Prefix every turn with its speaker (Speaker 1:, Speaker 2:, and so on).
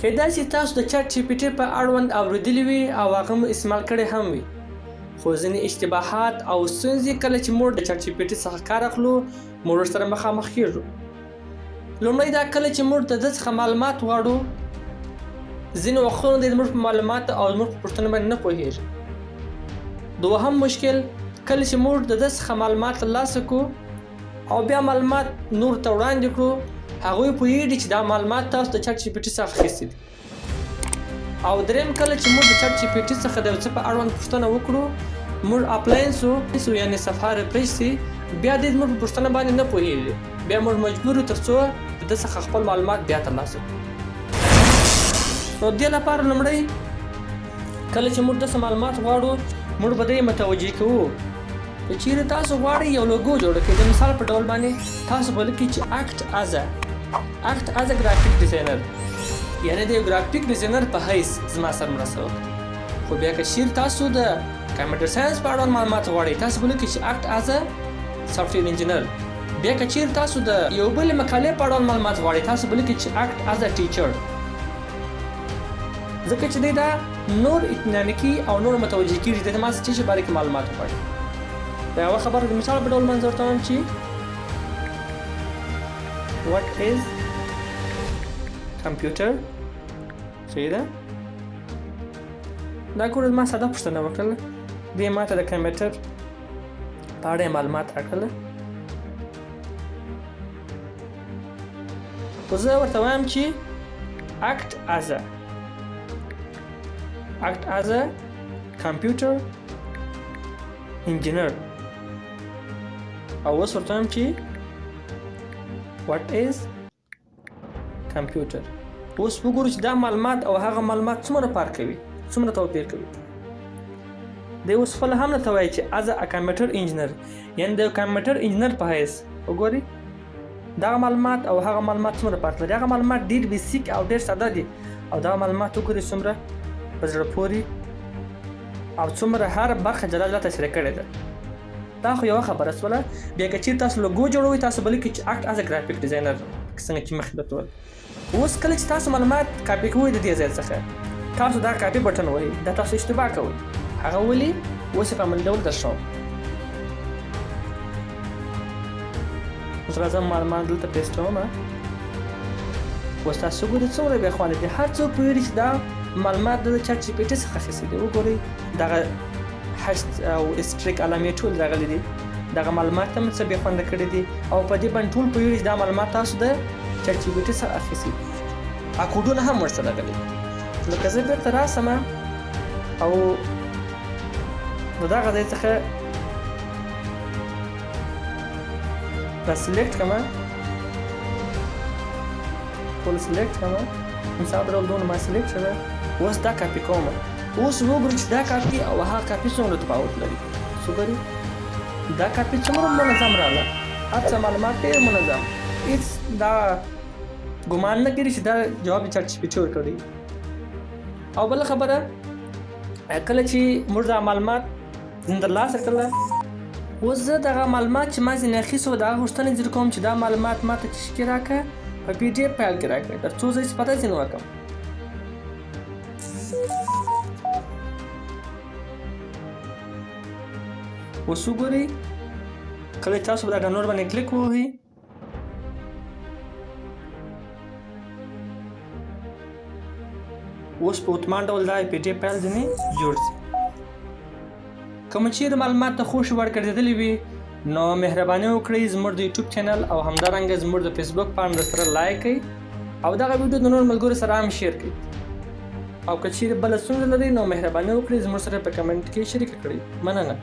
Speaker 1: کیدای شي تاسو د چټ جی پی ټي په اړوند اوریدلی وي او هغه مو استعمال کړی هم وي، خو ځینې اشتباهات او ستونزې کله چې موږ د چټ جی پی ټي څخه کار اخلو موږ ورسره مخامخ کیږو. لومړی دا کله چې موږ د ده څخه معلومات غواړو ځینې وختونه دی زموږ په معلوماتو او زموږ په پوښتنو باندې نه پوهېږي. دوهم مشکل کله چې موږ د ده څخه معلومات ترلاسه کړو او بیا معلومات نور ته وړاندې کړو، هغوی پوهېږي چې دا معلومات تاسو د چټ جی پی ټي څخه اخیستي دي. او دریم کله چې موږ د چټ جی پی ټي څخه د یو څه په اړوند پوښتنه وکړو، موږ اپلاین سو یعنې صفحه ریفریش سي، بیا دې زموږ په پوښتنه باندې نه پوهېږي، بیا موږ مجبور یو تر څو د ده څخه خپل معلومات بیا ترلاسه کړو. نو دې لپاره لومړی کله چې موږ داسې معلومات غواړو موږ به دې متوجه کوو. که چیرې تاسو غواړئ یو لوګو جوړه کړئ، د مثال په ډول باندې تاسو به لیکئ چې اکټ از ا ګرافیک ډیزاینر، یعنې د یو ګرافیک ډیزاینر په حیث زما سره مرسته وکړئ. خو بیا که چیرې تاسو د کمپیوټر ساینس په اړوند معلومات غواړئ، تاسو به لیکئ چې اکټ از ا سافټویر انجینر. بیا که چیرې تاسو د یو بلې مقالې په اړوند معلومات غواړئ، تاسو به لیکئ چې اکټ از ا ټیچر، ځکه چې دی دا نور اطمینان کوي او نور متوجه کېږي د ما څه چې باره کې معلومات غواړي. دا یوه خبره د مثال په ډول باندې ورته وایم چې what is computer، صحیح ده. دا ګوره ما ساده پوښتنه وکړله، دې ما ته د کمپیوټر په اړه معلومات راکړله، خو زه ورته وایم چې act as a computer engineer، او اوس ورته وایم چې what is computer. اوس وګورو چې دا معلومات او هغه معلومات څومره فرق کوي، څومره توپیر کوي. دی اوس خپله هم نه ته وایي چې as a computer engineer، یعنې د کمپیوټر انجینر په حیث وګورئ دغه معلومات او هغه معلومات څومره فرق لري. هغه معلومات ډېر بیسیک او ډېر ساده دي او دغه معلومات وګورئ څومره په زړه پورې او څومره هر برخه جلا جلا تشریح کړې ده. دا خو یوه خبره شوله. بیا که چیرې تاسو لوګو جوړوئ، تاسو به لیکئ چې اکټ از ا ګرافیک ډیزاینر، څنګه چې مخکې درته وویل. اوس کله چې تاسو معلومات کاپي کوئ د دې ځای څخه، تاسو دا کاپي بټن وهئ، دا تاسو اشتباه کوئ. هغه ولې؟ اوس یې په عملي ډول درښوم. اوس راځم معلومات دلته پیسټوم. اوس تاسو ګورئ څومره بې خوانده دي. هر څوک پوهېږي چې دا معلومات د چټ جی پی ټي څخه اخیستي دي. وګورئ دغه هشت او اسټریک علامې ټول راغلي دي، دغه معلومات هم څه بې خونده کړي دي او په دې باندې ټول پوهېږي چې دا معلومات تاسو د چټ جی پی ټي څخه اخیستي دي. کوډونه هم ورسره راغلي. نو که زه بېرته راسم او د دغه ځای څخه را سلیکټ کړم، ټول سلیکټ کړم، مثال په ډول دونه ما سلیکټ شوی. اوس دا کاپي کوم. اوس وګورو چې دا کاپي او هغه کاپي څومره تفاوت لري. وګورئ دا کاپي څومره منظم راغله، هر څه معلومات ډېر منظم، هېڅ دا ګمان نه کېږي چې دا جواب یې چټ جی پي ټي ورکړی. او بله خبره کله چې موږ دا معلومات ترلاسه کړله، اوس زه دغه معلومات چې ما ځینې اخیستو د هغه غوښتنه ځینې کوم چې دا معلومات ما ته چې راکړه په پی ډي اف فایل کې راکړئ، تر څو زه استفاده ځینې وکړم. اوس وګورئ کله تاسو په دا ډاونلوډ باندې کلیک ووهئ، اوس په اتمان ډول دا پی ډي اف فایل ځینې جوړ شي. کوم چیرې معلومات ته خوښ وړ ګرځېدلي وي نو مهرباني وکړئ زموږ د یوټیوب چینل او همدارنګه زموږ د فیسبوک پاڼه درسره لایک کړئ او دغه ویډیو د نورو ملګرو سره هم شیر کړئ. او که چیرې بله ستونزه لرئ نو مهرباني وکړئ زموږ سره په کمنټ کې شریکه کړئ. مننه.